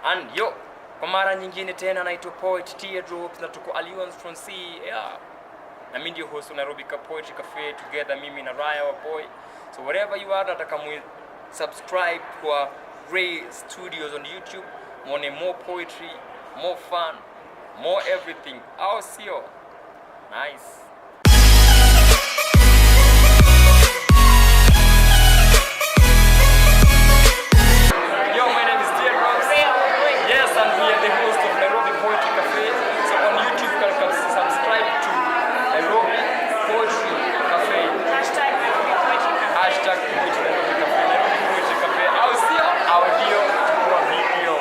And yo, kwa mara nyingine tena naitwa Poet Teardrops na tuko Alliance Française. Yeah. Na mimi ndio host wa Nairobi Poetry Cafe together mimi na Raya our boy. So wherever you are, nataka subscribe kwa Ray Studios on YouTube. Mwone more poetry, more fun, more everything. I'll see you. Nice. Yo, my name is Teardrops. Yes, and we are the host of Nairobi Poetry Cafe. So on YouTube, you can subscribe to Nairobi Poetry Cafe. Hashtag Nairobi Poetry Cafe. Hashtag Nairobi Cafe. Nairobi Poetry Cafe. I'll see you. Our video.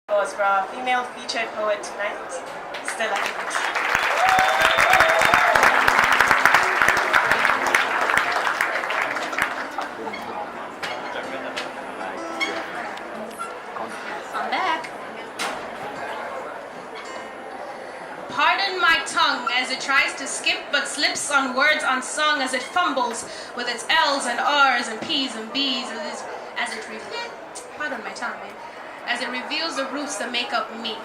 Goes for our female featured poet tonight, Stella. I'm back. Pardon my tongue as it tries to skip but slips on words unsung, as it fumbles with its L's and R's and P's and B's as it pardon my tongue, man. As it reveals the roots that make up me.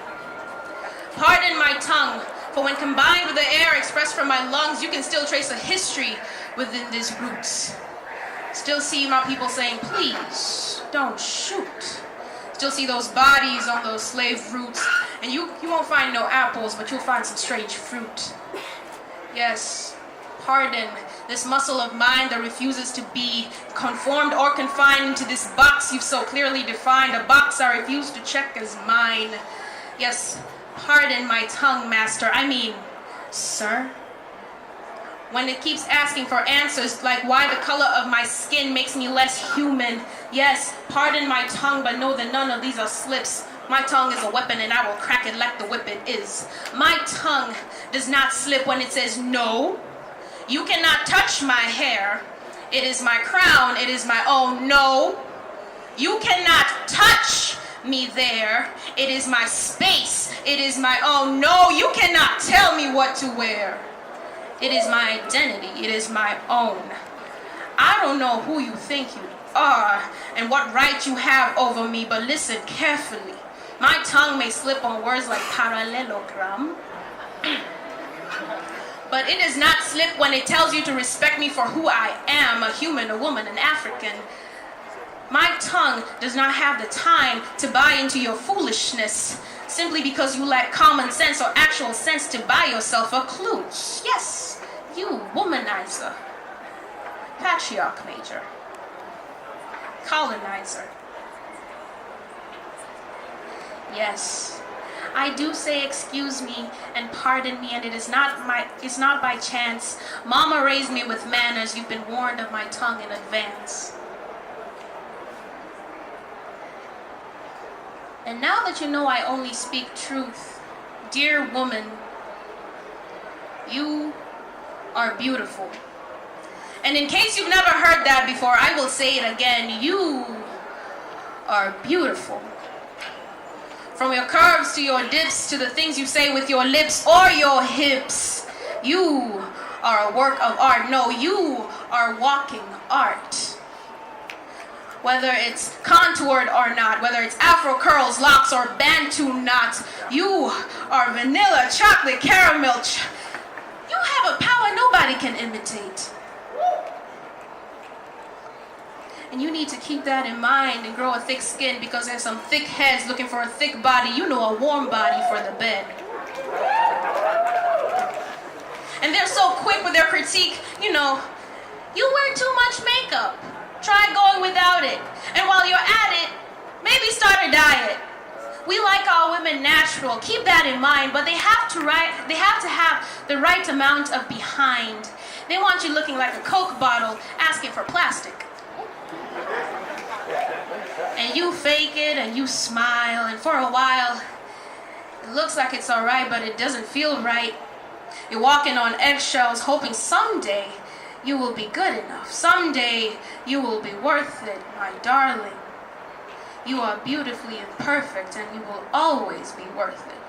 Pardon my tongue, for when combined with the air expressed from my lungs, you can still trace a history within these roots. Still see my people saying, please, don't shoot. Still see those bodies on those slave routes, and you won't find no apples, but you'll find some strange fruit. Yes, pardon this muscle of mine that refuses to be conformed or confined into this box you've so clearly defined, a box I refuse to check as mine. Yes, pardon my tongue, master, I mean, sir. When it keeps asking for answers like why the color of my skin makes me less human. Yes, pardon my tongue, but know that none of these are slips. My tongue is a weapon and I will crack it like the whip it is. My tongue does not slip when it says no. You cannot touch my hair. It is my crown. It is my own. No. You cannot touch me there. It is my space. It is my own. No. You cannot tell me what to wear. It is my identity. It is my own. I don't know who you think you are and what right you have over me, but listen carefully. My tongue may slip on words like parallelogram. But it does not slip when it tells you to respect me for who I am, a human, a woman, an African. My tongue does not have the time to buy into your foolishness simply because you lack common sense or actual sense to buy yourself a clue. Yes, you womanizer, patriarch major, colonizer. Yes. I do say excuse me and pardon me, and it's not by chance. Mama raised me with manners. You've been warned of my tongue in advance. And now that you know I only speak truth, dear woman, you are beautiful. And in case you've never heard that before, I will say it again. You are beautiful. From your curves to your dips to the things you say with your lips or your hips, you are a work of art. No, you are walking art. Whether it's contoured or not, whether it's afro curls, locks, or bantu knots, you are vanilla, chocolate, caramel. You have a power nobody can imitate. And you need to keep that in mind and grow a thick skin, because there's some thick heads looking for a thick body. You know, a warm body for the bed. And they're so quick with their critique. You know, you wear too much makeup. Try going without it. And while you're at it, maybe start a diet. We like our women natural. Keep that in mind. But they have to have the right amount of behind. They want you looking like a Coke bottle asking for plastic. And you fake it and you smile, and for a while it looks like it's alright, but it doesn't feel right. You're walking on eggshells hoping someday you will be good enough. Someday you will be worth it, my darling. You are beautifully imperfect and you will always be worth it.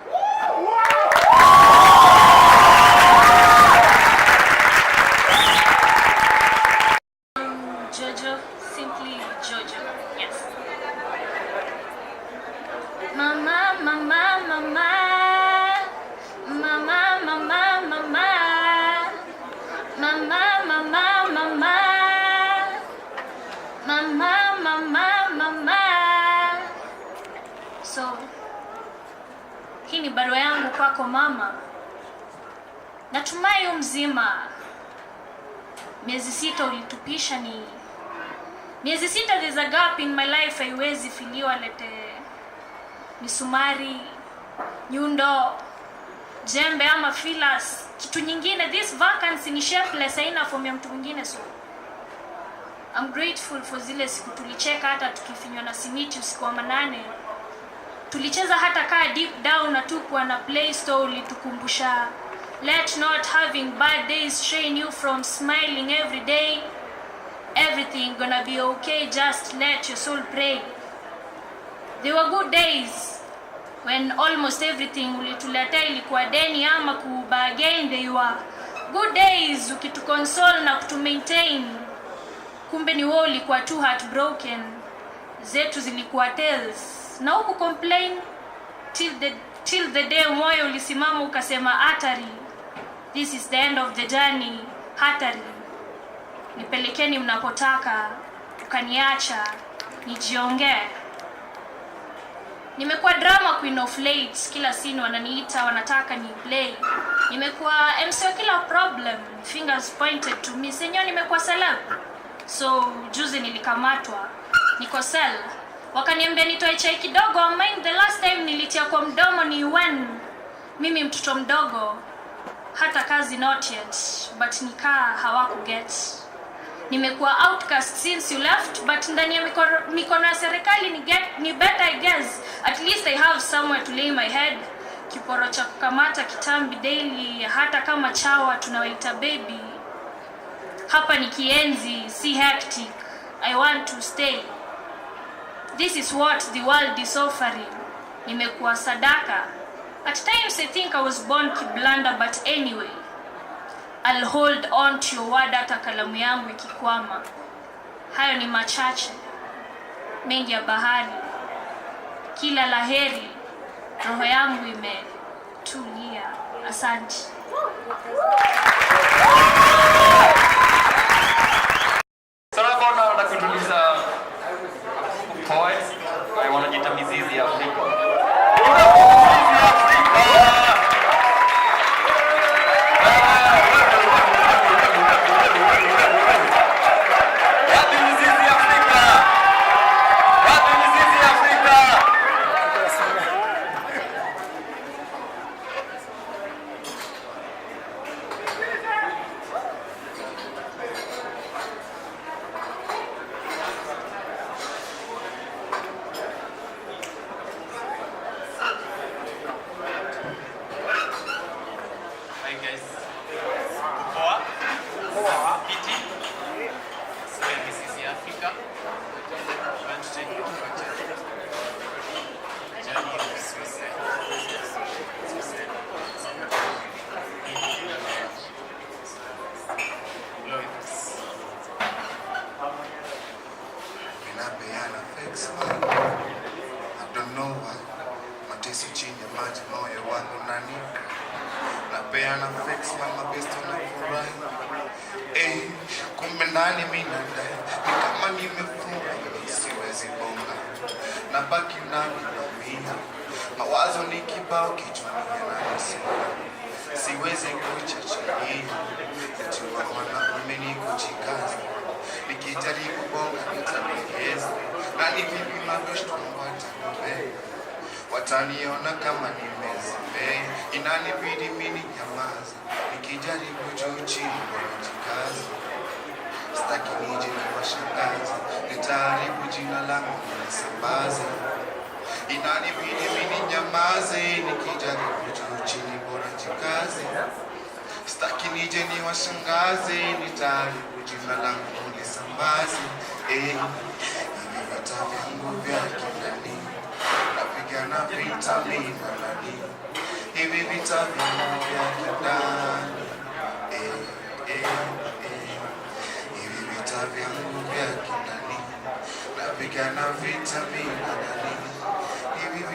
Jojo, simply Jojo. Yes. Mama, mama, mama. Mama, mama, mama. Mama, mama, mama. Mama, mama, mama. So, hii ni barua yangu kwako mama. Natumai mzima. Miezi 6 ulitupisha ni miezi 6. There's a gap in my life haiwezi filiwa lete misumari, nyundo, jembe ama filas, kitu nyingine. This vacancy ni shapeless, haina form ya mtu mwingine. So I'm grateful for zile siku tulicheka hata tukifinywa na simiti usiku wa manane. Tulicheza hata kaa deep down na tukwa na play store ulitukumbusha. Let not having bad days strain you from smiling every day. Everything gonna be okay, just let your soul pray. There were good days when almost everything ulituletea ilikuwa deni ama kubargain. They were good days ukitukonsole na kutumaintain. Kumbe ni wewe ulikuwa too heartbroken. Zetu zilikuwa tales. Na huku complain till the day moyo ulisimama ukasema atari. This is the end of the journey, hatari. Nipelekeni mnapotaka, ukaniacha, nijiongee. Nimekuwa drama queen of late, kila scene wananiita, wanataka ni play. Nimekuwa MC wa kila problem, fingers pointed to me. Senyo nimekuwa celeb. So juzi nilikamatwa, niko cell. Wakaniambia nitoe chai kidogo, mind the last time nilitia kwa mdomo ni when mimi mtoto mdogo. Hata kazi not yet, but nikaa hawakuget. Nimekuwa outcast since you left, but ndani ya mikono ya serikali ni better I guess. At least I have somewhere to lay my head. Kiporo cha kukamata kitambi daily, hata kama chawa tunawaita baby. Hapa ni kienzi, si hectic. I want to stay. This is what the world is offering. Nimekuwa sadaka. At times I think I was born kiblanda, but anyway, I'll hold on to your word hata kalamu yangu ikikwama. Hayo ni machache, mengi ya bahari. Kila laheri, roho yangu imetulia. Asante. Sana bona na kutuliza poets. I want to get a mizizi ya Afrika. Napeana flex mama best unafurahi. Kumbe ndani mimi nadai ni kama nimefunga, siwezi bonga. Nabaki ndani na mimi. Mawazo ni kibao kichwani yananisikia. Siwezi kuacha chini. Najua mwanaume niko jikazi. Nikijaribu bonga nitapigeza. Na ni vipi magoshtu watanipenda. Wataniona kama nimezembea. Inanibidi mimi nyamaza. Nikijaribu juu chini wanajikaza. Sitaki nije niwashangaze. Nitaharibu jina langu nisambaze. Inanibidi mimi nyamaze. Nikijaribu juu chini bora jikaze. Sitaki nije niwashangaze. Nitaharibu jina langu nisambaze. Hivi vita vyangu vya kindani napigana vita mimi na nani. Hivi vita vyangu vya kindani hivi vita vyangu vya kindani napigana vita mimi na nani. Hivi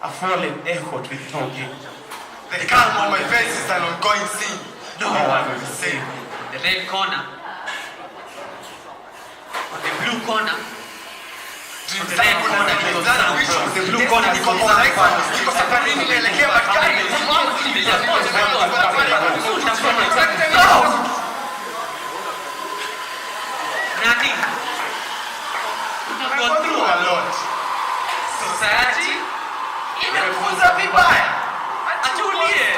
A fallen effort with talking. The calm on my face is an ongoing sin. No one will save me. The red corner. On the blue corner. Dreams zangu na ndoto zangu visions. The blue corner niko horizon. Niko safarini naelekea Marekani. Nani? I've gone through a lot. Society? Imefunza vibaya. Atulie.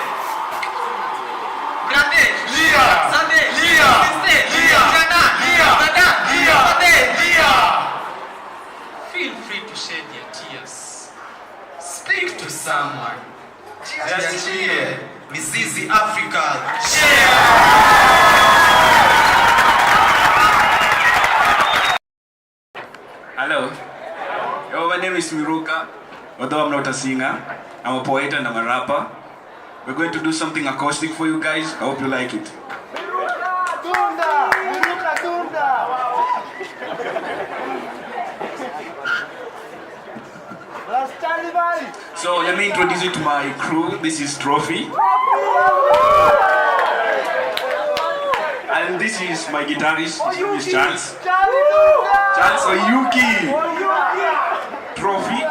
Grande. Lia. Sande. Lia. Siste. Lia. Jana. Lia. Dada. Lia. Sande. Lia. Feel free to shed your tears. Speak to someone. Just cheer. Mizizi Africa. Hello. Yo, my name is Miruka. Although I'm not a singer, I'm a poet and I'm a rapper. We're going to do something acoustic for you guys. I hope you like it. So let me introduce you to my crew. This is Trophy. And this is my guitarist. This is Chance. Chance Oyuki. Trophy.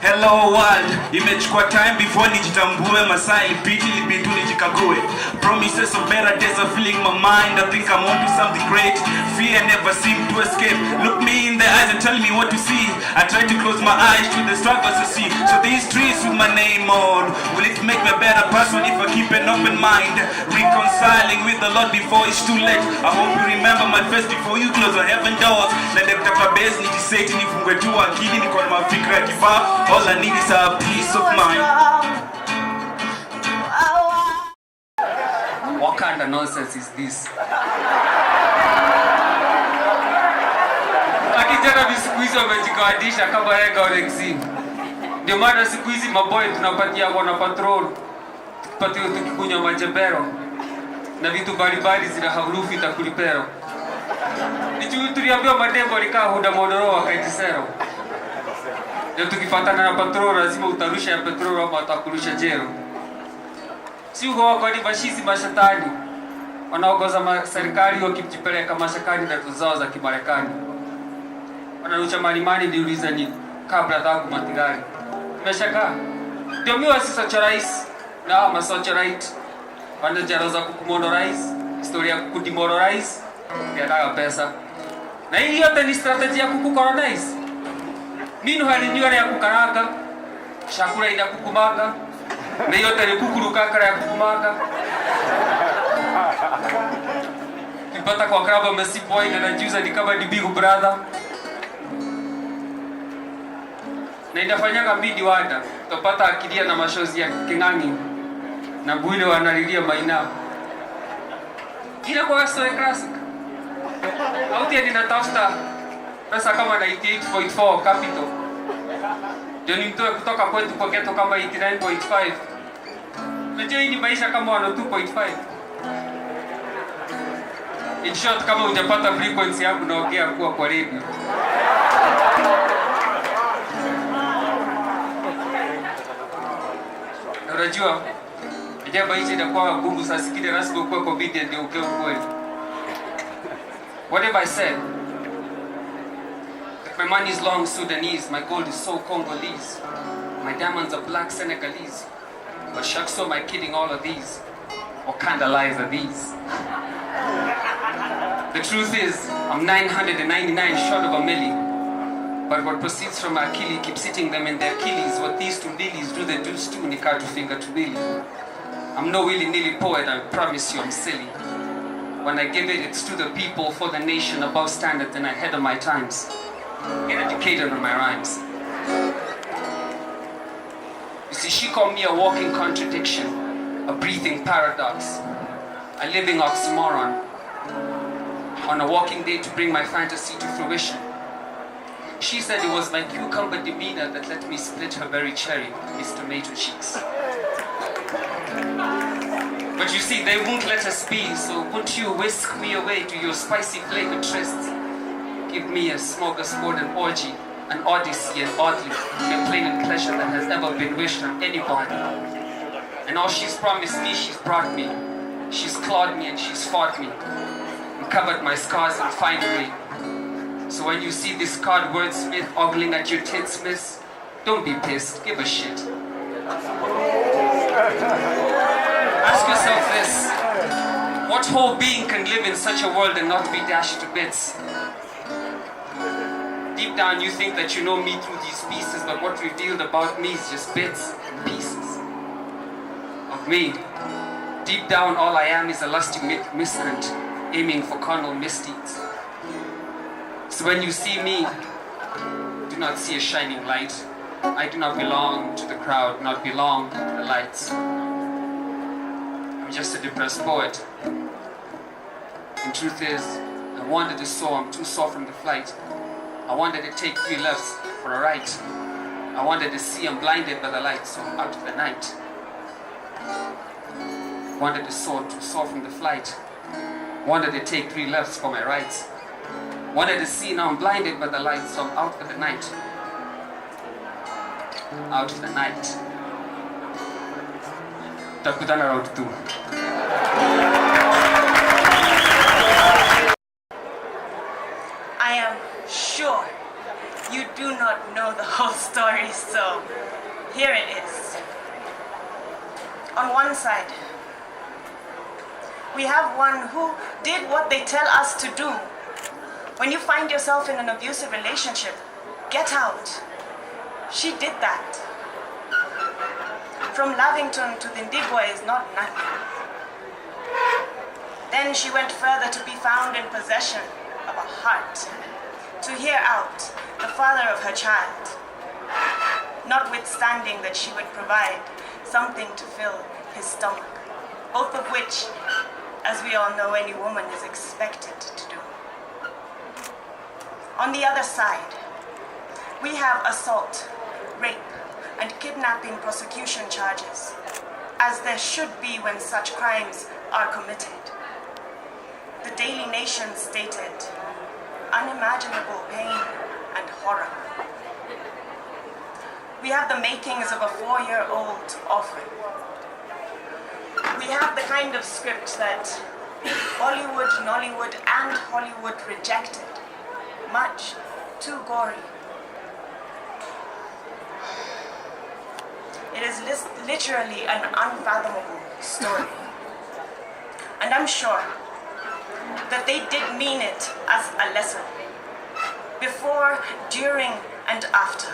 Hello world, imechukua time before nijitambue, masaa ilipiti ilibidi nijikague. Promises of better days are filling my mind. I think I'm onto something great. Fear never seemed to escape. Look me in the eyes and tell me what to see. I try to close my eyes to the struggles I see. So these streets with my name on, will it make me a better person if I keep an open mind? Reconciling with the Lord before it's too late. I hope you remember my face before you close the heaven doors. Let them tap a base, nijiseti nifungue tu akili, niko na mafikra ya kibao. All I need is a peace of mind. What kind of nonsense is this? Akijana siku hizi wamejikawadisha kama rega Alexini. Ndio maana siku hizi maboy tunapatia wana patrol. Tukipatia tukikunywa majembero. Na vitu mbalimbali zina harufu itakulipero. Nichu tuliambiwa madembo alikaa huda modoro wakaitisero. Ndio tukifatana na patrol lazima utarusha ya petrol ama atakurusha jero. Si huwa kwa ni bashizi mashetani wanaongoza serikali wakijipeleka mashakani na tuzao za Kimarekani. Wanarusha malimani niuliza ni kabla zangu matigari. Nimeshakaa. Ndio mimi wasisocha rais na masocha right. Wanajaroza kukumono rais, historia kudimoro rais, ya pesa. Na hii yote ni strategy ya kukukolonize. Mimi halinjua ya kukaraka, chakula ina kukumaka. Na yote ni kukuruka kara ya kukumaka. Nipata kwa kraba Messi boy na najuza ni kama ni big brother. Na inafanyanga mbidi wada. Tupata akilia na mashozi ya Kingangi. Na Bwile wanalilia Maina. Ila kwa story classic. Auti ya ninatafuta pesa kama 98.4 capital. Ndio nimtoe kutoka kwetu kwa ghetto kama 89.5. Najua hii ni maisha kama 102.5. In short, kama hujapata frequency yangu naongea kuwa kwa radio. Na unajua Ijaba hizi inakuwa ngumu saa zingine lazima ukuwe comedian ndio uke ukweli. What have I said? If my money is long Sudanese, my gold is so Congolese. My diamonds are black Senegalese. But shucks, so am I kidding all of these? What kind of lies are these? The truth is, I'm 999 short of a million. But what proceeds from Akili keeps hitting them in their Achilles. What these two lilies do, they do too, Nikatu finger to Willy. I'm no willy-nilly poet, I promise you I'm silly. When I give it, it's to the people, for the nation, above standard and ahead of my times. Get educated on my rhymes. You see, she called me a walking contradiction, a breathing paradox, a living oxymoron, on a walking day to bring my fantasy to fruition. She said it was my cucumber demeanor that let me split her very cherry, his tomato cheeks. But you see, they won't let us be, so won't you whisk me away to your spicy flavored trysts? Give me a smorgasbord and orgy, an odyssey and oddly, a plain and pleasure that has ever been wished on anybody. And all she's promised me, she's brought me. She's clawed me and she's fought me, and covered my scars in finery. So when you see this card wordsmith ogling at your tits, miss, don't be pissed, give a shit. Ask yourself this: what whole being can live in such a world and not be dashed to bits? Deep down you think that you know me through these pieces, but what revealed about me is just bits and pieces of me. Deep down all I am is a lusty miscreant, aiming for carnal misdeeds. So when you see me, do not see a shining light. I do not belong to the crowd, not belong to the lights. I'm just a depressed poet. And truth is, I wanted to soar, I'm too sore from the flight. I wanted to take 3 lefts for a right. I wanted to see, I'm blinded by the light, so I'm out of the night. Wanted to soar, too sore from the flight. Wanted to take 3 lefts for my rights. Wanted to see, now I'm blinded by the light, so I'm out for the night. Out for the night. Takutana round 2. I am sure you do not know the whole story, so here it is. On one side, we have one who did what they tell us to do. When you find yourself in an abusive relationship, get out. She did that. From Lavington to Lindigwa is not nothing. Then she went further to be found in possession of a heart, to hear out the father of her child, notwithstanding that she would provide something to fill his stomach, both of which, as we all know, any woman is expected to do. On the other side, we have assault, rape, and kidnapping prosecution charges, as there should be when such crimes are committed. The Daily Nation stated, unimaginable pain and horror. We have the makings of a 4-year-old orphan. We have the kind of script that Bollywood, Nollywood, and Hollywood rejected. Much too gory. It is literally an unfathomable story. And I'm sure that they did mean it as a lesson, before, during, and after.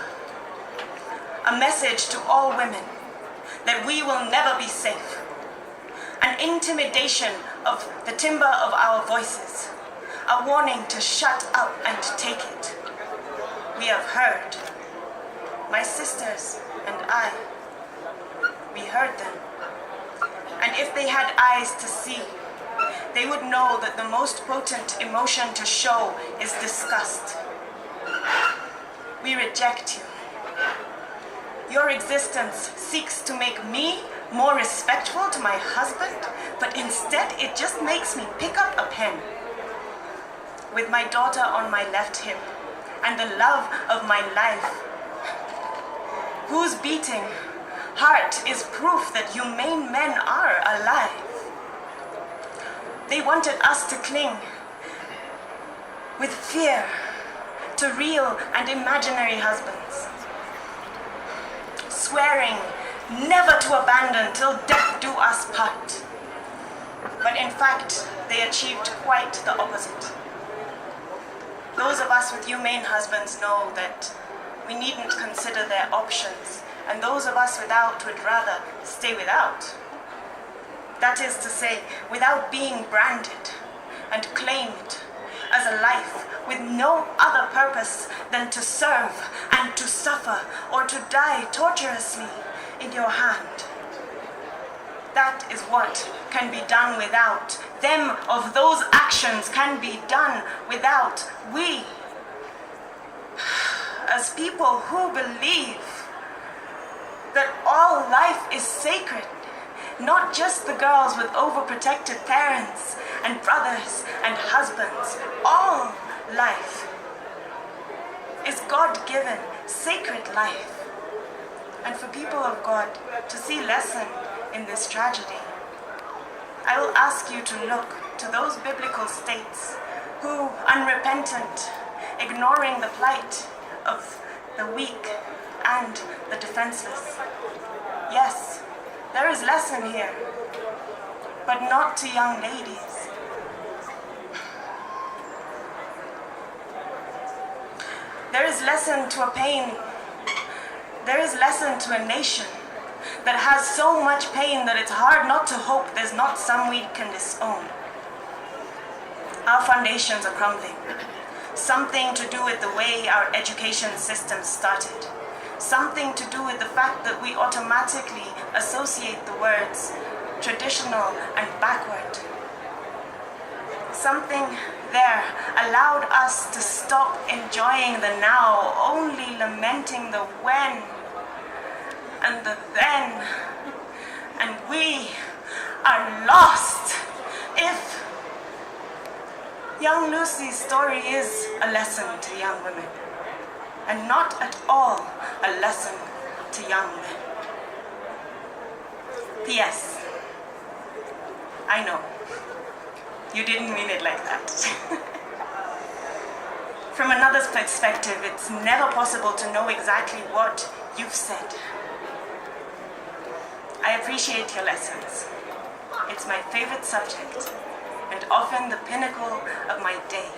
A message to all women that we will never be safe. An intimidation of the timbre of our voices. A warning to shut up and take it. We have heard. My sisters and I, we heard them. And if they had eyes to see, they would know that the most potent emotion to show is disgust. We reject you. Your existence seeks to make me more respectful to my husband, but instead it just makes me pick up a pen. With my daughter on my left hip, and the love of my life, whose beating heart is proof that humane men are alive. They wanted us to cling with fear to real and imaginary husbands, swearing never to abandon till death do us part. But in fact, they achieved quite the opposite. Those of us with humane husbands know that we needn't consider their options, and those of us without would rather stay without. That is to say, without being branded and claimed as a life with no other purpose than to serve and to suffer or to die torturously in your hand. That is what can be done without. Them of those actions can be done without. We, as people who believe that all life is sacred, not just the girls with overprotected parents and brothers and husbands, all life is God-given, sacred life. And for people of God to see lesson in this tragedy, I will ask you to look to those biblical states who, unrepentant, ignoring the plight of the weak and the defenseless. Yes, there is lesson here, but not to young ladies. There is lesson to a pain. There is lesson to a nation that has so much pain that it's hard not to hope there's not some we can disown. Our foundations are crumbling. Something to do with the way our education system started. Something to do with the fact that we automatically associate the words traditional and backward. Something there allowed us to stop enjoying the now, only lamenting the when and the then. And we are lost. If young Lucy's story is a lesson to young women, and not at all a lesson to young men. P.S. I know, you didn't mean it like that. From another's perspective, it's never possible to know exactly what you've said. I appreciate your lessons. It's my favorite subject, and often the pinnacle of my day.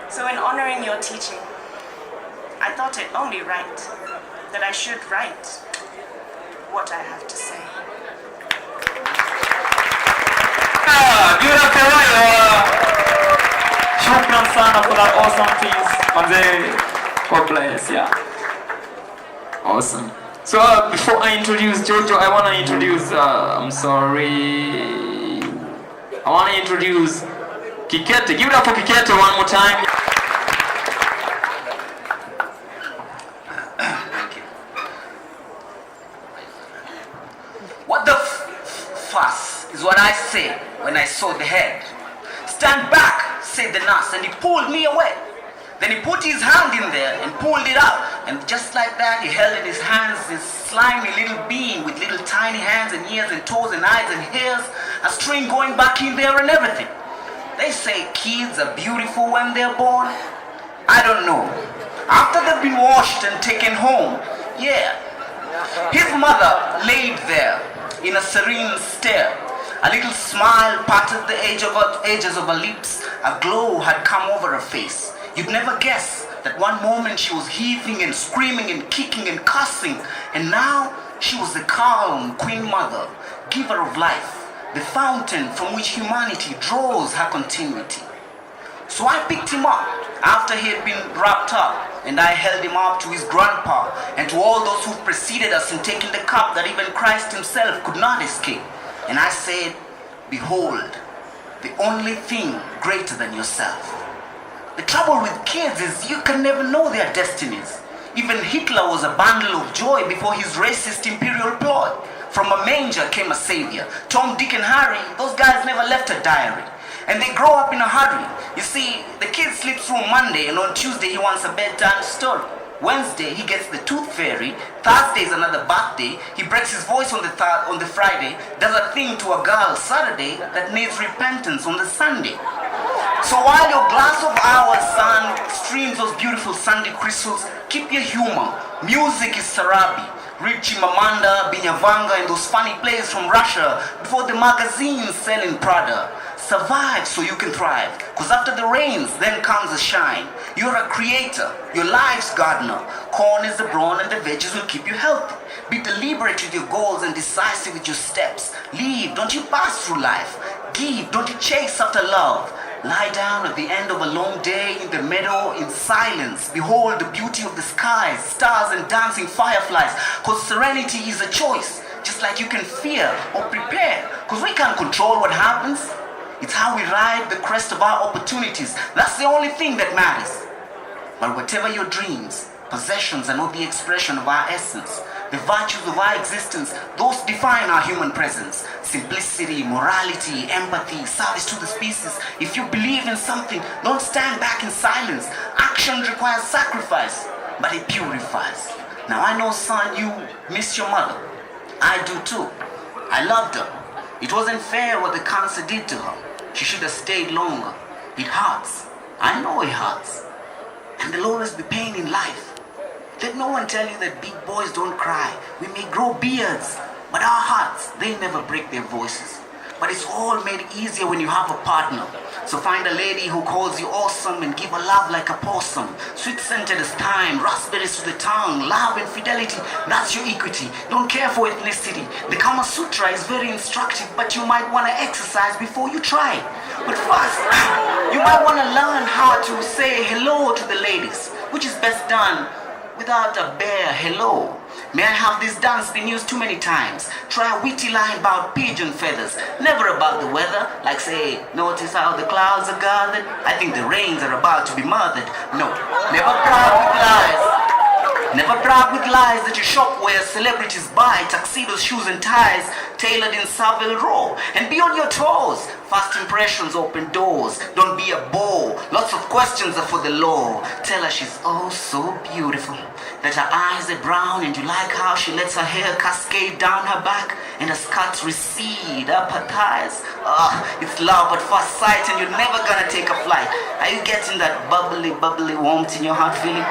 So in honoring your teaching, I thought it only right that I should write what I have to say. Give it up for Raya. Shukran sana for that awesome piece. Manze, God bless, yeah. Awesome. So before I introduce Jojo, I want to introduce, I want to introduce Kikete. Give it up for Kikete one more time. What the fuss is what I say when I saw the head. Stand back, said the nurse, and he pulled me away. Then he put his hand in there and pulled it out. And just like that, he held in his hands this slimy little being with little tiny hands and ears and toes and eyes and hairs, a string going back in there and everything. They say kids are beautiful when they're born. I don't know. After they've been washed and taken home, yeah. His mother laid there in a serene stare. A little smile parted the edges of her lips. A glow had come over her face. You'd never guess that one moment she was heaving and screaming and kicking and cussing, and now she was the calm Queen Mother, giver of life, the fountain from which humanity draws her continuity. So I picked him up after he had been wrapped up, and I held him up to his grandpa and to all those who preceded us in taking the cup that even Christ himself could not escape. And I said, behold, the only thing greater than yourself. The trouble with kids is you can never know their destinies. Even Hitler was a bundle of joy before his racist imperial plot. From a manger came a savior. Tom, Dick, and Harry, those guys never left a diary. And they grow up in a hurry. You see, the kid sleeps through Monday, and on Tuesday he wants a bedtime story. Wednesday he gets the tooth fairy. Thursday is another birthday. He breaks his voice on the Friday, does a thing to a girl Saturday that needs repentance on the Sunday. So while your glass of our sun streams those beautiful Sunday crystals, keep your humor. Music is Sarabi. Read Chimamanda, Binyavanga, and those funny plays from Russia before the magazines selling Prada. Survive so you can thrive. Cause after the rains, then comes the shine. You're a creator, your life's gardener. Corn is the brawn and the veggies will keep you healthy. Be deliberate with your goals and decisive with your steps. Live, don't you pass through life. Give, don't you chase after love. Lie down at the end of a long day in the meadow in silence. Behold the beauty of the skies, stars and dancing fireflies. Cause serenity is a choice. Just like you can fear or prepare. Cause we can't control what happens. It's how we ride the crest of our opportunities. That's the only thing that matters. But whatever your dreams, possessions are not the expression of our essence. The virtues of our existence, those define our human presence. Simplicity, morality, empathy, service to the species. If you believe in something, don't stand back in silence. Action requires sacrifice, but it purifies. Now I know, son, you miss your mother. I do too. I loved her. It wasn't fair what the cancer did to her. She should have stayed longer. It hurts. I know it hurts. And there'll always be pain in life. Let no one tell you that big boys don't cry. We may grow beards, but our hearts, they never break their voices. But it's all made easier when you have a partner. So find a lady who calls you awesome and give her love like a possum. Sweet-scented as thyme, raspberries to the tongue, love and fidelity, that's your equity. Don't care for ethnicity. The Kama Sutra is very instructive, but you might want to exercise before you try. But first, you might want to learn how to say hello to the ladies, which is best done without a bare hello. May I have this dance been used too many times? Try a witty line about pigeon feathers, never about the weather, like say, notice how the clouds are gathered? I think the rains are about to be mothered. No, never brag with lies. Never brag with lies that your shop where celebrities buy tuxedos, shoes and ties tailored in Savile Row. And be on your toes. First impressions open doors. Don't be a bore. Lots of questions are for the law. Tell her she's oh so beautiful, that her eyes are brown and you like how she lets her hair cascade down her back and her skirts recede up her thighs. It's love at first sight and you're never gonna take a flight. Are you getting that bubbly warmth in your heart feeling?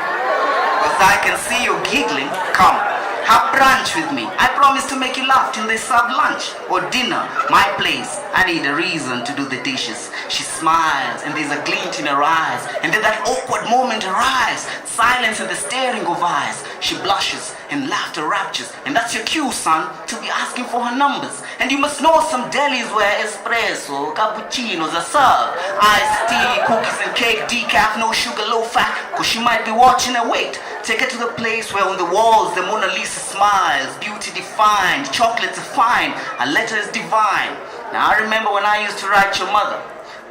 Because I can see you giggling. Come, have brunch with me. I promise to make you laugh till they serve lunch or dinner. My place. I need a reason to do the dishes. She smiles and there's a glint in her eyes. And then that awkward moment arrives. Silence and the staring of eyes. She blushes and laughter raptures. And that's your cue, son, to be asking for her numbers. And you must know some delis where espresso, cappuccinos are served. Iced tea, cookies and cake, decaf, no sugar, low fat. Cause she might be watching her weight. Take her to the place where on the walls the Mona Lisa smiles, beauty defined, chocolates are fine, a letter is divine. Now I remember when I used to write your mother,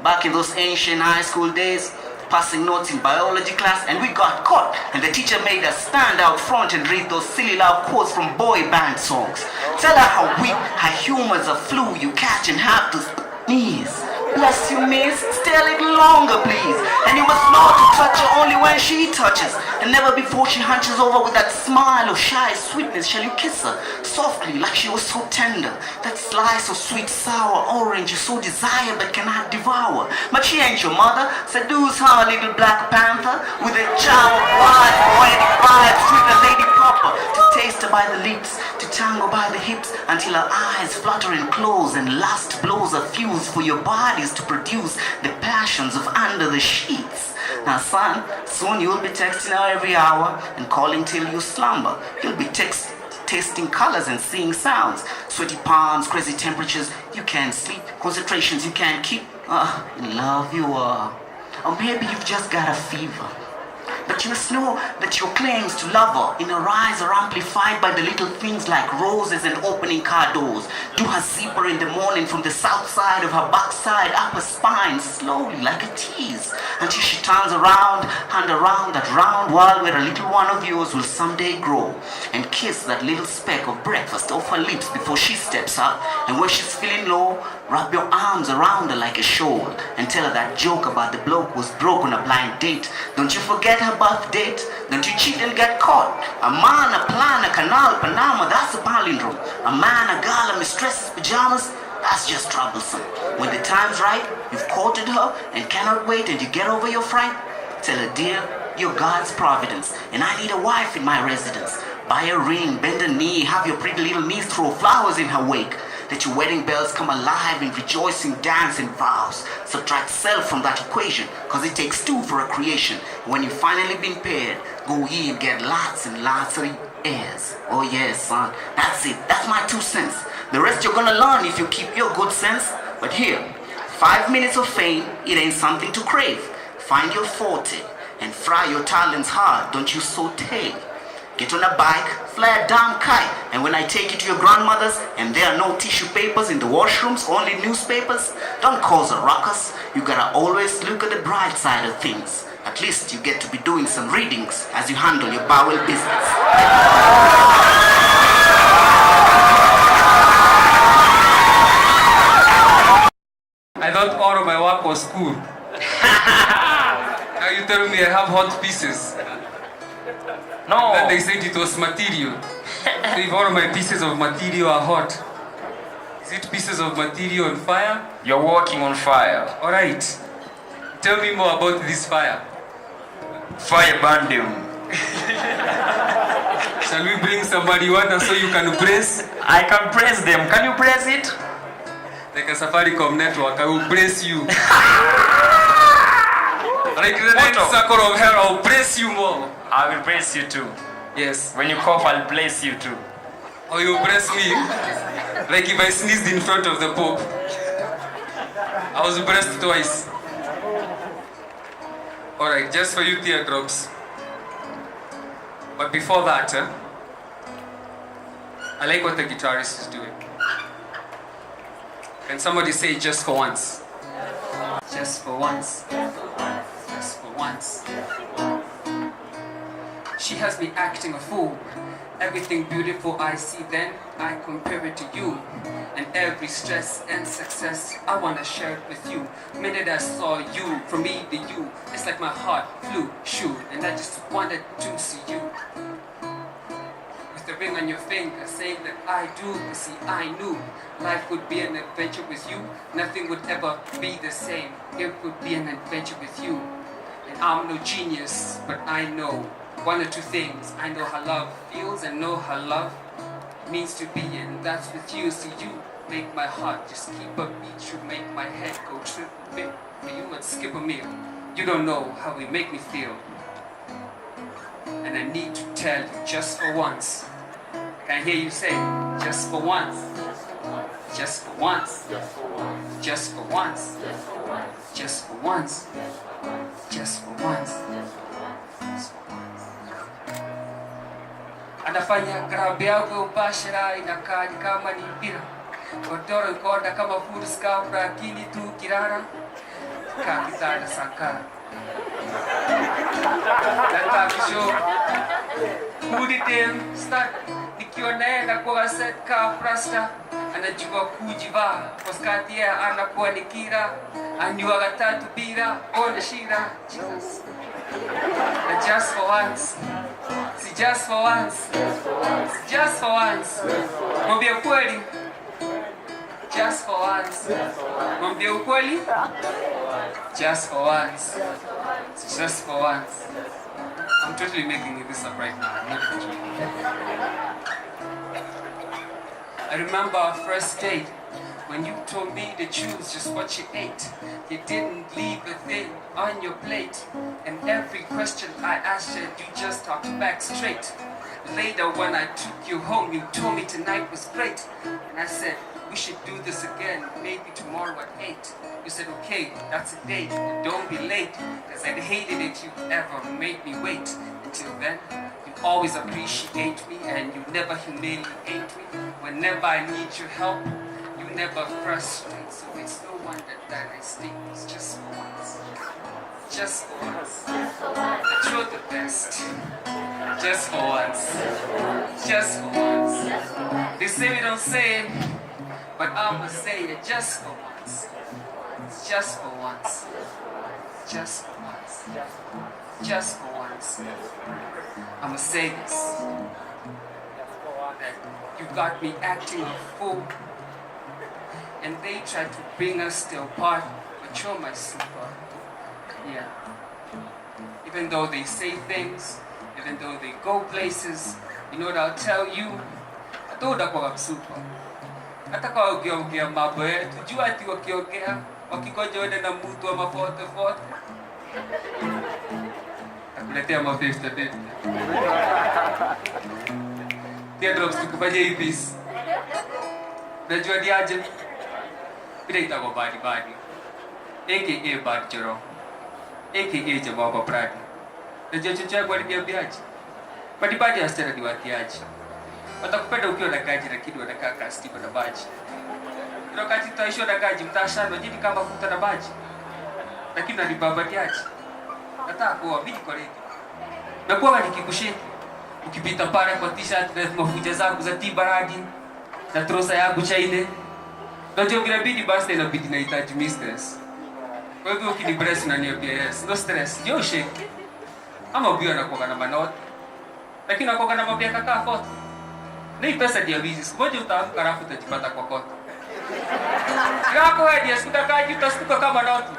back in those ancient high school days, passing notes in biology class, and we got caught, and the teacher made us stand out front and read those silly love quotes from boy band songs. Tell her how weak her humor's a flu you catch and have to sneeze. Bless you, miss. Stay a little longer, please. And you must know to touch her only when she touches. And never before she hunches over with that smile of shy sweetness shall you kiss her softly like she was so tender. That slice of sweet sour orange you so desire but cannot devour. But she ain't your mother. Seduce her, little Black Panther, with a charm of wild poetic vibes, treat a lady proper. To taste her by the lips, to tango by the hips, until her eyes flutter and close and lust blows a fuse for your body to produce the passions of under the sheets. Now son, soon you'll be texting her every hour and calling till you slumber. You'll be tasting colors and seeing sounds. Sweaty palms, crazy temperatures, you can't sleep. Concentrations you can't keep. In love you are. Or maybe you've just got a fever. But you must know that your claims to love her in her eyes are amplified by the little things like roses and opening car doors. Do her zipper in the morning from the south side of her backside up her spine, slowly like a tease, until she turns around and around that round world where a little one of yours will someday grow, and kiss that little speck of breakfast off her lips before she steps up. And when she's feeling low, wrap your arms around her like a shawl and tell her that joke about the bloke was broke on a blind date. Don't you forget her birth date. Don't you cheat and get caught. A man, a plan, a canal, Panama, that's a palindrome. A man, a girl, a mistress's pajamas, that's just troublesome. When the time's right, you've courted her and cannot wait and you get over your fright, tell her, dear, you're God's providence and I need a wife in my residence. Buy a ring, bend a knee, have your pretty little niece throw flowers in her wake. Let your wedding bells come alive in rejoicing, dance, and vows. Subtract self from that equation, cause it takes two for a creation. When you finally been paired, go ye and get lots and lots of heirs. Oh yes, son, that's it. That's my 2 cents. The rest you're gonna learn if you keep your good sense. But here, 5 minutes of fame, it ain't something to crave. Find your forte and fry your talents hard. Don't you saute. Get on a bike, fly a damn kite, and when I take you to your grandmother's and there are no tissue papers in the washrooms, only newspapers, don't cause a ruckus. You gotta always look at the bright side of things. At least you get to be doing some readings as you handle your bowel business. I thought all of my work was cool. Now you tell me I have hot pieces. No. Then they said it was material. So if all of my pieces of material are hot, is it pieces of material on fire? You're walking on fire. Alright. Tell me more about this fire. Fire burn them. Shall we bring some marijuana so you can brace? I can press them. Can you press it? Like a Safaricom network, I will brace you. Like the next circle of hell, I'll brace you more. I will brace you too. Yes. When you cough, I'll bless you too. Or you brace me. Like if I sneezed in front of the Pope. I was braced twice. Alright, just for you teardrops. But before that, I like what the guitarist is doing. Can somebody say just for once? Just for once. Just for once. She has me acting a fool. Everything beautiful I see, then I compare it to you. And every stress and success, I wanna share it with you. The minute I saw you, from me to you, it's like my heart flew, shoo, and I just wanted to see you. With the ring on your finger, saying that I do, see, I knew life would be an adventure with you. Nothing would ever be the same. It would be an adventure with you. And I'm no genius, but I know one or two things. I know how love feels and know how love means to be, and that's with you. See, you make my heart just keep a beat. You make my head go trip a bit for you and skip a meal. You don't know how you make me feel, and I need to tell you just for once. I can hear you say, just for once. Just for once. Just for once. Just for once. Just for once. Anafanya grabe yako bashara inakaa kama ni mpira. Godoro ikonda kama full scarf lakini tu kirara. Kakitana sankara. Natakisho. Kuditem start. Nikiwa naenda kwa set ka frasta. Anajua kujivaa. Kwa skati ya anakuwa nikira. Anjua gatatu bira. Ona shira. Jesus. Just for once. See, just for once. Just for once. Mwambie ukweli. Just for once. Mwambie ukweli. Just for once. Just for once. I'm totally making this up right now. I'm not even joking. I remember our first date. When you told me to choose just what you ate, you didn't leave a thing on your plate. And every question I asked you, you just talked back straight. Later when I took you home, you told me tonight was great. And I said, we should do this again, maybe tomorrow at 8. You said, okay, that's a date, and don't be late. Cause I'd hated it you ever made me wait. Until then, you always appreciate me, and you never humiliate me. Whenever I need your help, you never frustrate, so it's no wonder that I stay. It's just for once. Just for once. That you're the best. Just for once. Just for once. They say we don't say it, but I'ma say it just for once. Just for once. Just for once. Just for once. I'ma say this. That you got me acting a fool. And they try to bring us still apart, but you're my super. Yeah. Even though they say things, even though they go places, you know what I'll tell you? I told them I'm super. hata kwa ukiongea mambo yetu, jua ati wakiongea wakigoja uende na mtu wa mafoto foto akuletea mafesta tete. Teardrops tukufanyia hii piece. Unajua ni aje? Bila itakuwa badi badi. AKA Bad Njoro. AKA jamaa wa Pradi. Najua chochote yako aliniambiaje? Badi badi ya Stella ni watiaji. Watakupenda ukiwa na gaji lakini wanakaa kastipa na baji. Kuna wakati tutaishwa na gaji mtashano jini kama futa na baji. Lakini nalibabatiaji. Nataka kuwa mimi kwa leki. Nakuwa nikikusheki. Ukipita pale kwa t-shirt na mafuta zangu za tibaradi na trosa yangu chaine. Najua inabidi basi inabidi nahitaji mistress. Kwa hivyo ukinibrace unaniambia yes, no stress. Jo shake. Ama ubio anakuwa na manoti. Lakini anakuwa na mabia kaka foto. Ni pesa dia business. Ngoja utaamka alafu utajipata kwa kota. Yako hadi usikakaji utasuka kama noti.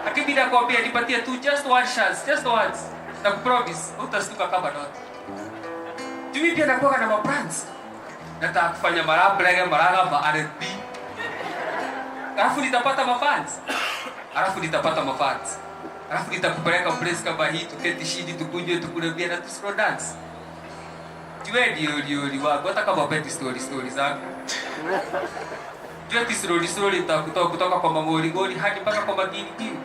Lakini bila kuambia nipatie tu just one chance, just once. Na kupromise utasuka kama noti. Jumi pia nakuwa na mapranks. Nataka kufanya maraga ma R&B. Alafu nitapata mafans. Alafu nitakupeleka place kama hii tuketi shidi tukuje tukurebia na tusro dance. Jue ndio wako hata kama beti story zako. Jue story kutoka kwa mamori hadi mpaka kwa magini.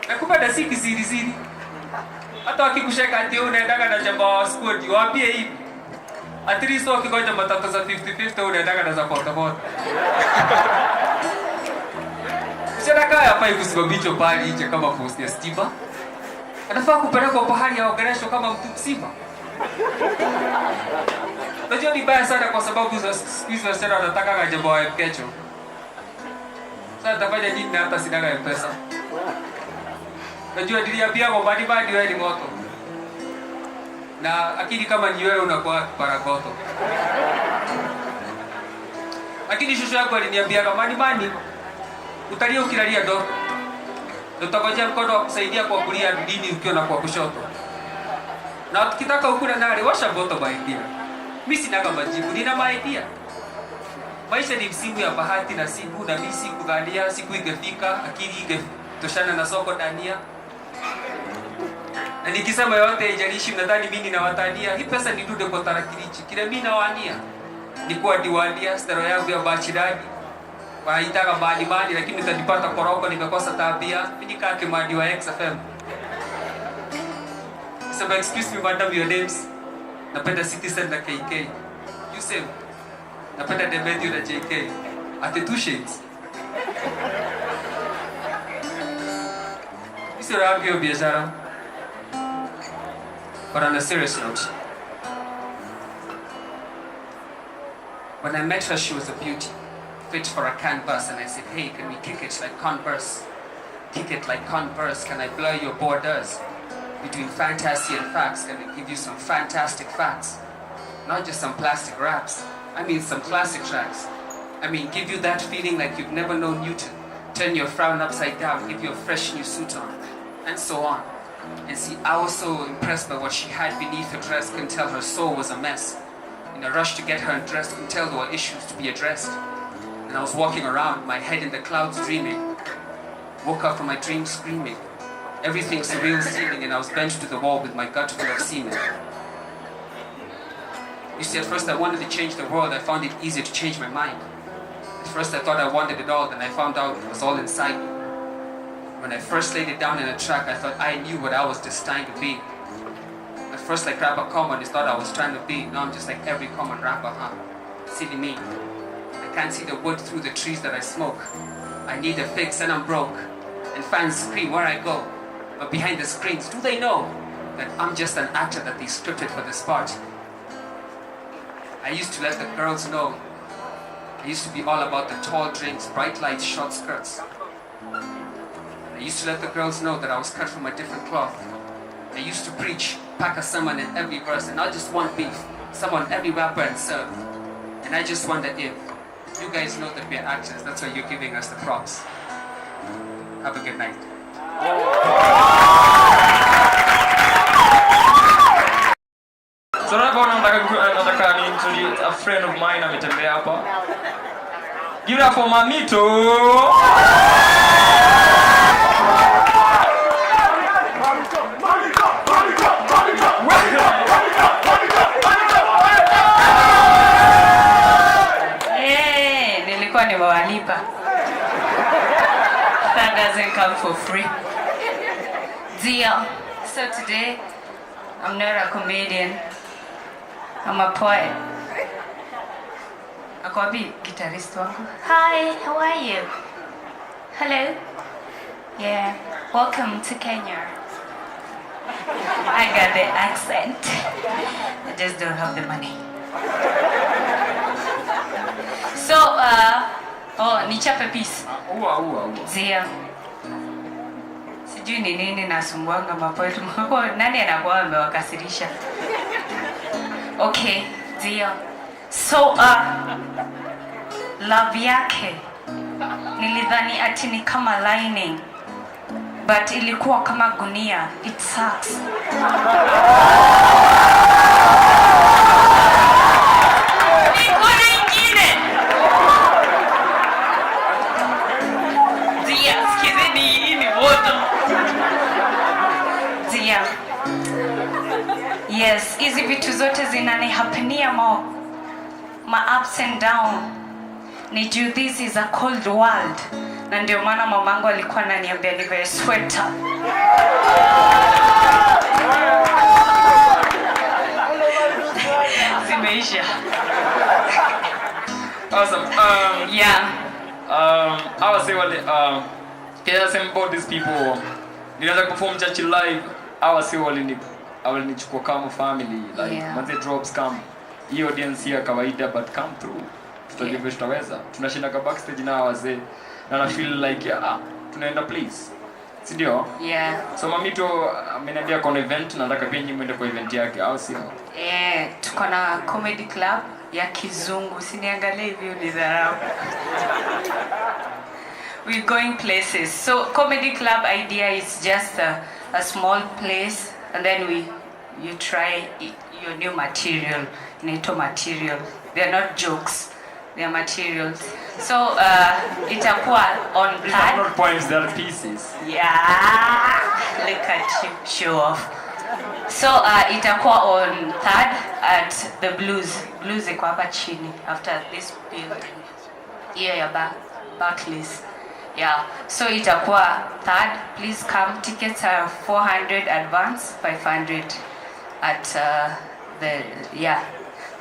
Nakupenda siki siri. Hata wakikusheka ati unaendanga na jamaa wa squad, waambie hivi. At least wakigoja matatu za 50-50 unaendanga na za porta. Sasa kaya hapa ikusimamisho pale nje kama post ya stima. Anafaa kupelekwa pahali ya ogeresho kama mtu mzima. Najua ni baya sana kwa sababu za squeeze wa Stella anataka kajamba wa mkecho. Sasa tafanya nini na hata sina pesa. Najua niliambia kwa badi wewe ni moto. Na akili kama ni wewe unakuwa paragoto. Lakini shosho yako aliniambia kama mani utalia ukilalia ndo. Utakoja mkono wa kusaidia kwa kulia dini ukiwa na kwa kushoto. Na ukitaka ukula nale washa moto idea. Mimi sina kama jibu, nina idea. Maisha ni msimu ya bahati na siku na mimi sikudhania siku ingefika, akili ingetoshana na soko dania. Na nikisema yote haijalishi mnadhani mimi ninawatania, hii pesa ni dude kwa tarakilishi. Kile mimi nawania ni kuwa diwania staro yangu ya bachirani. Wanaitaka mali lakini utanipata koroko nimekosa tabia. Mimi kake madi wa XFM. So excuse me madam, your names. Napenda Citizen na KK. Yusef. Napenda Demetrio na JK. Ate two shades. Isi rangi ya biashara. But on a serious note, when I met her, she was a beauty, fit for a canvas, and I said, hey, can we kick it like Converse? Kick it like Converse, can I blur your borders? Between fantasy and facts, can I give you some fantastic facts? Not just some plastic raps, I mean some classic tracks. I mean, give you that feeling like you've never known Newton. Turn your frown upside down, give you a fresh new suit on, and so on. And see, I was so impressed by what she had beneath her dress, can tell her soul was a mess. In a rush to get her undressed, can tell there were issues to be addressed. And I was walking around, my head in the clouds dreaming. Woke up from my dream screaming. Everything surreal seeming, and I was bent to the wall with my gut full of semen. You see, at first I wanted to change the world, I found it easier to change my mind. At first I thought I wanted it all, then I found out it was all inside me. When I first laid it down in a track, I thought I knew what I was destined to be. At first, like rapper commoners thought I was trying to be. Now I'm just like every common rapper, huh? Silly me. I can't see the wood through the trees that I smoke. I need a fix and I'm broke. And fans scream where I go. But behind the screens, do they know that I'm just an actor that they scripted for this part? I used to let the girls know. I used to be all about the tall drinks, bright lights, short skirts. I used to let the girls know that I was cut from a different cloth. I used to preach, pack a sermon in every verse, and not just one beef, someone every rapper and serve. And I just wonder if you guys know that we're actors, that's why you're giving us the props. Have a good night. So nataka nataka ni introduce a friend of mine ametembea hapa. Give it up for Mamito. Nilikuwa nimewalipa. That doesn't come for free. Deal. So today, I'm not a comedian. I'm a poet. Akobi guitarist wangu. Hi, how are you? Hello. Yeah. Welcome to Kenya. I got the accent. I just don't have the money. So, nichape piece. Ua. Zia. Sijui ni nini nasumbuanga mapoetu. Nani anakuwa amewakasirisha? Okay, Zia. So, love yake. Nilidhani ati ni kama lining. But ilikuwa kama gunia. It sucks. Yes, hizi vitu zote zinanihapenia ma ups and down. Ni juu this is a cold world. Na ndio maana mamangu alikuwa ananiambia nivae sweater. Zimeisha. Awesome. Yeah. I was saying about these people. Nilianza perform church live. I was saying walinichukua kama family, like manze drops come. Hii audience ya kawaida but come through. Tutajivyo tutaweza. Tunashinda ka backstage na wazee. Na na feel like tunaenda place. Si ndio? Yeah. So Mamito ameniambia kuna event na nataka pia nyinyi muende kwa event yake au sio? Tuko na comedy club ya kizungu. Siniangalie hivyo ni dharau. We're going places. So comedy club idea is just a small place and then you try your new material, NATO material. They are not jokes. They are materials. So itakuwa on These are not poems, they are pieces. Yeah, look at you, show off. So itakuwa on 3rd at the Blues iko hapa chini after this building. Hiyo ya Barclays. Yeah, so itakuwa 3rd. Please come. Tickets are 400 advance, 500 at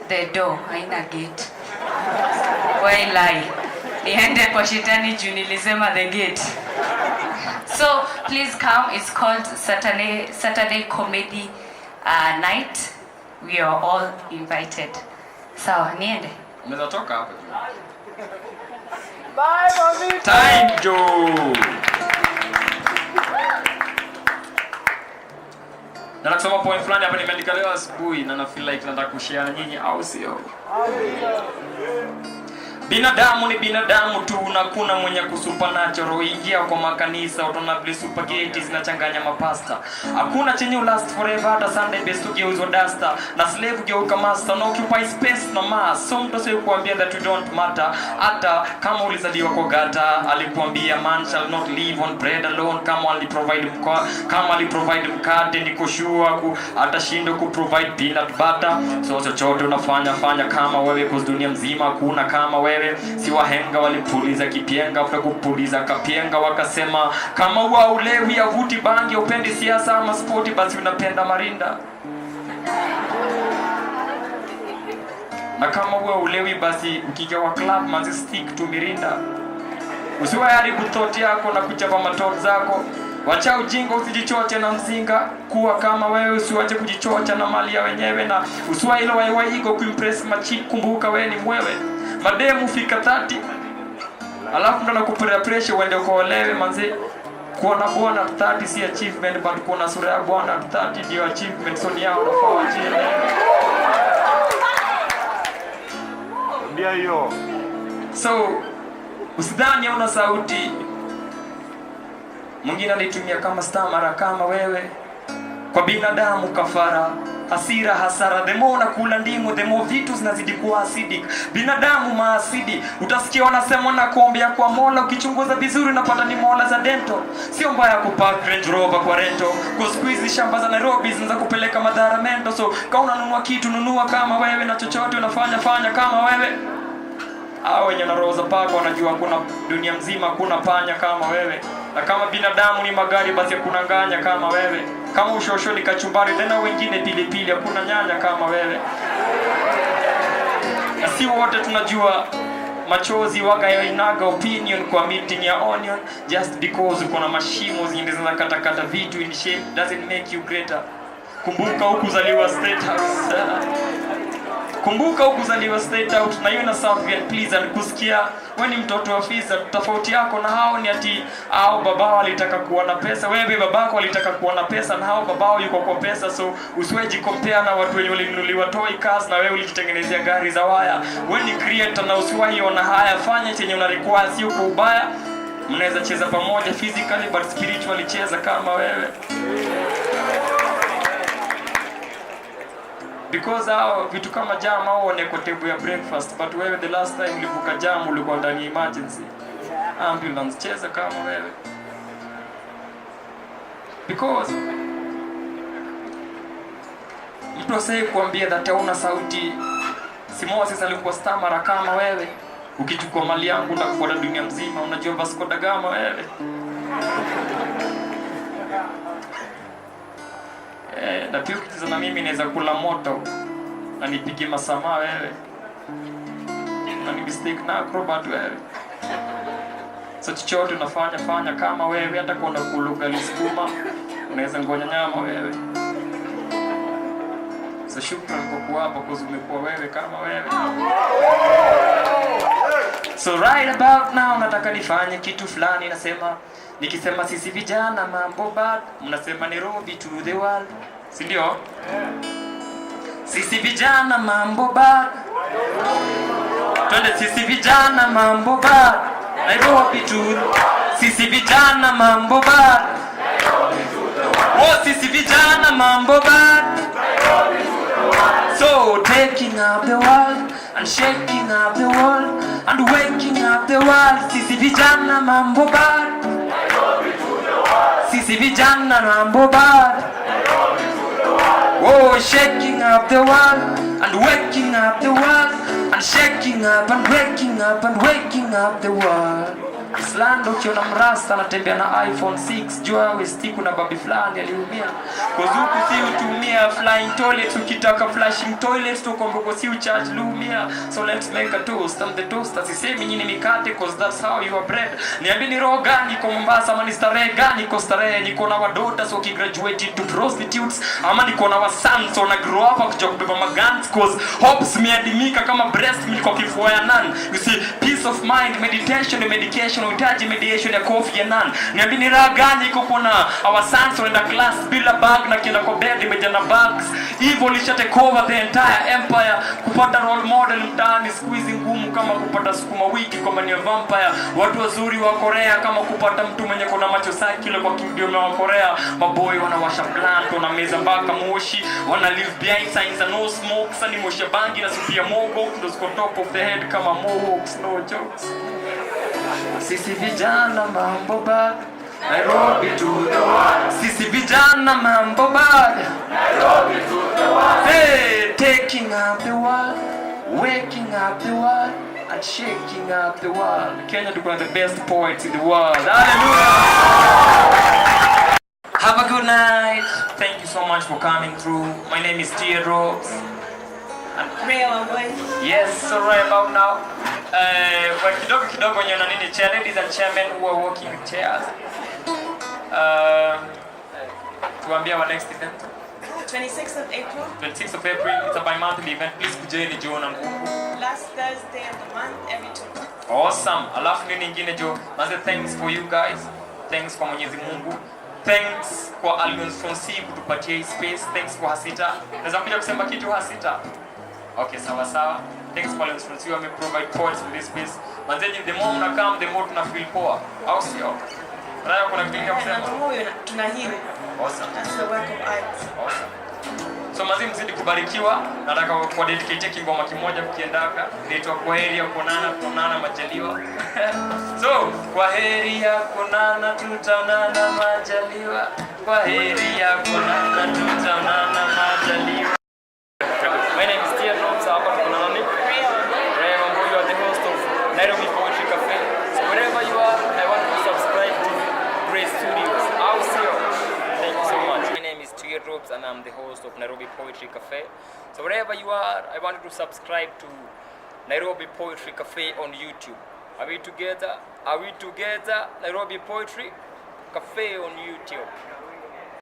the door. Haina gate. Why lie? Niende kwa shetani juu nilisema the gate. So please come. It's called Saturday Comedy Night. We are all invited. Sawa, niende. Unaweza toka hapa. Bye, Mami. Thank you. Na nasoma poem fulani hapa nimeandika leo asubuhi na na feel like nataka kushare na nyinyi au sio? Binadamu ni binadamu tu na kuna mwenye kusupa nacho ingia kwa makanisa utaona vile spaghetti zinachanganya mapasta. Hakuna chenye last forever hata Sunday best ugeuzwa duster na slave geuka master na occupy space na mass. So mtu sio kuambia that you don't matter hata kama ulizaliwa kwa gata alikuambia man shall not live on bread alone kama aliprovide mkate niko sure atashinda ku provide peanut butter. So chochote unafanya kama wewe kwa dunia mzima hakuna kama wewe. Si wahenga walipuliza kipienga after kupuliza kapienga wakasema kama wa ulewi avuti bangi upendi siasa ama sporti basi unapenda marinda. Na kama wa ulewi basi ukija wa club manzi stick to mirinda. Usiwe haribu thought yako na kuchapa matot zako. Wacha ujinga usijichoche na mzinga kuwa kama wewe usiwache kujichocha na mali ya wenyewe na usiwa ile waigo kuimpress machick kumbuka wewe ni mwewe. Mademu fika 30 alafu ndo nakupea pressure uende ukolewe manze kuona bwana 30 si achievement but kuona sura ya bwana 30 ndio achievement so ni yao nafaa wachile ndio hiyo. So usidhani una sauti mwingine alitumia kama stamara kama wewe kwa binadamu kafara hasira, hasara. The more unakula ndimu, the more vitu zinazidi kuwa acidic. Binadamu maasidi. Utasikia wanasema na kuombea kwa Mola, ukichunguza vizuri unapata ni Mola za dental. Sio mbaya kupark Range Rover kwa rento. Kwa squeeze shamba za Nairobi zinaweza kupeleka madhara mento. So kama unanunua kitu, nunua kama wewe, na chochote unafanya fanya kama wewe. Hao wenye na roho za paka wanajua kuna dunia mzima kuna panya kama wewe. Na kama binadamu ni magari, basi hakuna nganya kama wewe. Kama ushosho ni kachumbari, tena wengine pilipili, hakuna nyanya kama wewe. Na si wote tunajua machozi waga ya inaga opinion kwa meeting ya onion. Just because uko na mashimo zinaweza katakata vitu in shape doesn't make you greater. Kumbuka hukuzaliwa State House. Kumbuka hukuzaliwa State House na hiyo na South Vian please, and kusikia wewe ni mtoto wa afisa. Tofauti yako na hao ni ati hao babao walitaka kuwa na pesa, wewe babako walitaka kuwa na pesa, na hao babao yuko kwa pesa. So usiweji compare na watu wenye walinunuliwa toy cars na wewe ulijitengenezea gari za waya. Wewe ni creator na usiwahi ona haya. Fanya chenye una require, sio kwa ubaya. Mnaweza cheza pamoja physically but spiritually cheza kama wewe. Because hao vitu kama jam au one kwa table ya breakfast, but wewe the last time ulivuka jam ulikuwa ndani emergency ambulance. Cheza kama wewe. Because mtu asije kuambia that hauna sauti. Simo sasa alikuwa stamara kama wewe. Ukichukua mali yangu ndakufuata dunia mzima. Unajua Vasco da Gama wewe. Na pia ukitazama mimi naweza kula moto na nipige masama wewe. Na ni mistake na acrobat wewe. So chochote unafanya fanya kama wewe, hata kwa unakula ugali sukuma unaweza ngonya nyama wewe. So shukrani kwa kuwa hapa kwa umekuwa wewe kama wewe. So right about now nataka nifanye kitu fulani, nasema nikisema sisi vijana mambo bad, mnasema Nairobi to the world. Si ndio? Sisi vijana mambo bad. Twende sisi vijana mambo bad. Nairobi to. Sisi vijana mambo bad. Oh, sisi vijana mambo bad. So taking up the world and shaking up the world and waking up the world. Sisi vijana mambo bad. Sisi vijana mambo bad. Oh, shaking up the world and waking up the world and shaking up and waking up and waking up the world. Islando ukiona mrasta anatembea na iPhone 6, jua we stick na babi fulani aliumia. Kozuku si utumia flying toilets, ukitaka flashing toilets tukombo si ucharge lumia. So let's make a toast. I'm the toaster. Sisemi nyinyi mikate cause that's how you are bred. Niambie ni roho gani kwa Mombasa, ama ni starehe gani kwa starehe? Niko na wadota so kigraduate into prostitutes, ama niko na wasons so na grow up kuja kubeba magants cause hopes miadimika kama breast milk kwa kifua ya nan. You see, peace of mind, meditation and medication, uhitaji mediation ya coffee ya nan. Niambie ni raha gani iko kuna our sons wanaenda class bila bag na kila kwa bed imejana bags. Hivyo lisha take over the entire empire. Kupata role model mtaani squeeze ngumu kama kupata sukuma wiki kwa mania vampire. Watu wazuri wa Korea kama kupata mtu mwenye kuna macho sakile kwa kingdom wa Korea. Maboy wanawasha plant, wana meza mpaka moshi, wana live behind signs and no smoke. Sani moshi bangi na supia mogo those on top of the head kama mohawks, no jokes. Sisi vijana mambo bad. Nairobi to the world. Sisi vijana mambo bad. Nairobi to the world. Hey, taking up the world, waking up the world and shaking up the world. Kenya tuko the best poets in the world. Hallelujah. Have a good night. Thank you so much for coming through. My name is Teardrops. Raya, boy. Yes, so right about now. When kidogo wenye na nini chair, ladies and chairmen who are walking with chairs. Tuambia our next event. 26th of April. 26th of April. It's a bi-monthly event. Please kujeni Njoro na nguvu. Last Thursday of the month, every 2 months. Awesome. Alafu nini nyingine jo? Manze, thanks for you guys. Thanks kwa Mwenyezi Mungu. Thanks kwa Alliance Francaise kutupatia hii space. Thanks kwa Hasita. Naweza kuja kusema kitu Hasita? Okay, sawa sawa. Thanks for Alliance Francaise. We provide points for this space. Manze, the more mna come, the more tuna feel poa. Au sio? Raya kuna kitu ya kusema? Tunahili. Awesome. That's the work of art. Awesome. So mazi mzidi kubarikiwa. Nataka kwa dedicate kingoma kimoja mkiendaka. Inaitwa kwa heri ya kuonana majaliwa. So kwa heri ya kuonana tutaonana majaliwa. Kwa heri ya kuonana tutaonana majaliwa. My name is Teardrops. Hapa tuko na nani? Raya and you are the host of Nairobi Poetry Cafe. So wherever you are, I want you to subscribe to Grace Studios. I'll see you. Thank you so much. My name is Teardrops and I'm the host of Nairobi Poetry Cafe. So wherever you are, I want you to subscribe to Nairobi Poetry Cafe on YouTube. Are we together? Are we together? Nairobi Poetry Cafe on YouTube.